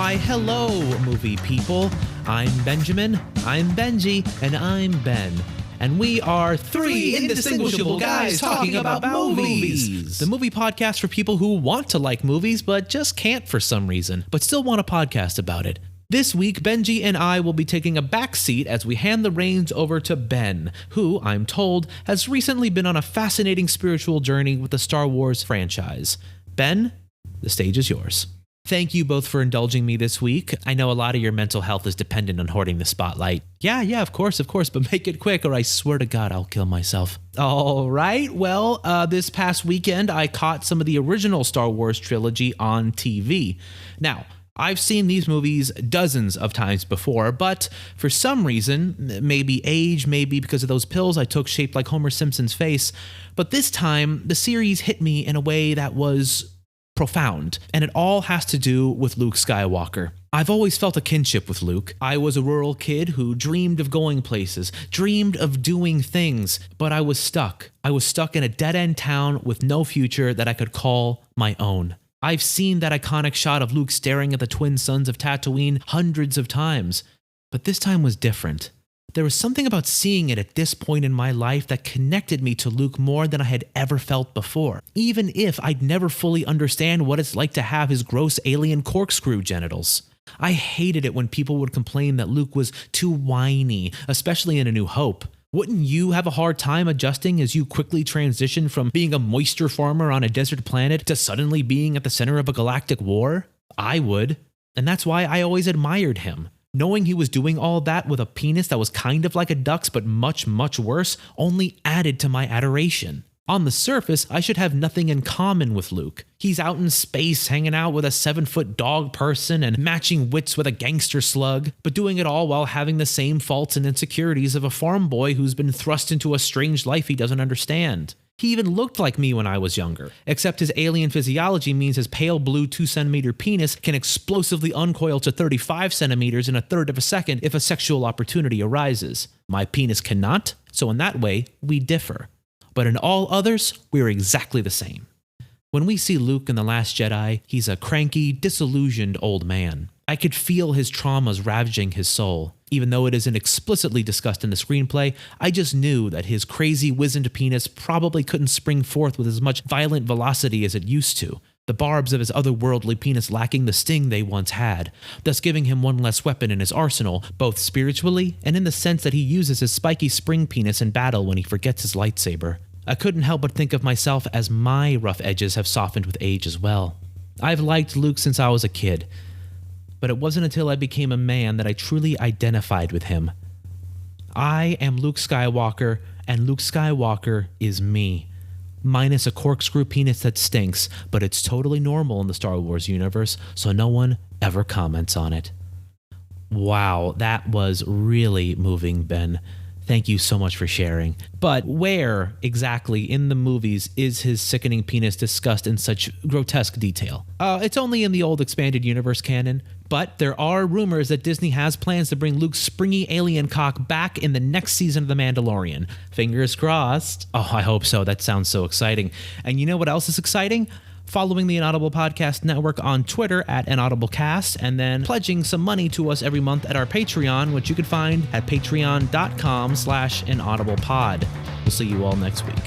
Why, hello, movie people. I'm Benjamin, I'm Benji, and I'm Ben. And we are three indistinguishable guys talking about movies. The movie podcast for people who want to like movies, but just can't for some reason, but still want a podcast about it. This week, Benji and I will be taking a back seat as we hand the reins over to Ben, who, I'm told, has recently been on a fascinating spiritual journey with the Star Wars franchise. Ben, the stage is yours. Thank you both for indulging me this week. I know a lot of your mental health is dependent on hoarding the spotlight. Yeah, of course, but make it quick or I swear to God I'll kill myself. All right, well, this past weekend I caught some of the original Star Wars trilogy on TV. Now, I've seen these movies dozens of times before, but for some reason, maybe age, maybe because of those pills I took shaped like Homer Simpson's face, but this time the series hit me in a way that was profound, and it all has to do with Luke Skywalker. I've always felt a kinship with Luke. I was a rural kid who dreamed of going places, dreamed of doing things, but I was stuck. I was stuck in a dead-end town with no future that I could call my own. I've seen that iconic shot of Luke staring at the twin suns of Tatooine hundreds of times, but this time was different. There was something about seeing it at this point in my life that connected me to Luke more than I had ever felt before, even if I'd never fully understand what it's like to have his gross alien corkscrew genitals. I hated it when people would complain that Luke was too whiny, especially in A New Hope. Wouldn't you have a hard time adjusting as you quickly transition from being a moisture farmer on a desert planet to suddenly being at the center of a galactic war? I would, and that's why I always admired him. Knowing he was doing all that with a penis that was kind of like a duck's but much, much worse only added to my adoration. On the surface, I should have nothing in common with Luke. He's out in space hanging out with a 7-foot dog person and matching wits with a gangster slug, but doing it all while having the same faults and insecurities of a farm boy who's been thrust into a strange life he doesn't understand. He even looked like me when I was younger, except his alien physiology means his pale blue 2-centimeter penis can explosively uncoil to 35 centimeters in a third of a second if a sexual opportunity arises. My penis cannot, so in that way, we differ. But in all others, we're exactly the same. When we see Luke in The Last Jedi, he's a cranky, disillusioned old man. I could feel his traumas ravaging his soul. Even though it isn't explicitly discussed in the screenplay, I just knew that his crazy wizened penis probably couldn't spring forth with as much violent velocity as it used to, the barbs of his otherworldly penis lacking the sting they once had, thus giving him one less weapon in his arsenal, both spiritually and in the sense that he uses his spiky spring penis in battle when he forgets his lightsaber. I couldn't help but think of myself as my rough edges have softened with age as well. I've liked Luke since I was a kid, but it wasn't until I became a man that I truly identified with him. I am Luke Skywalker, and Luke Skywalker is me. Minus a corkscrew penis that stinks, but it's totally normal in the Star Wars universe, so no one ever comments on it. Wow, that was really moving, Ben. Thank you so much for sharing. But where exactly in the movies is his sickening penis discussed in such grotesque detail? It's only in the old expanded universe canon, but there are rumors that Disney has plans to bring Luke's springy alien cock back in the next season of The Mandalorian. Fingers crossed. Oh, I hope so. That sounds so exciting. And you know what else is exciting? Following the Inaudible Podcast Network on Twitter at InaudibleCast, and then pledging some money to us every month at our Patreon, which you can find at patreon.com/inaudiblepod. We'll see you all next week.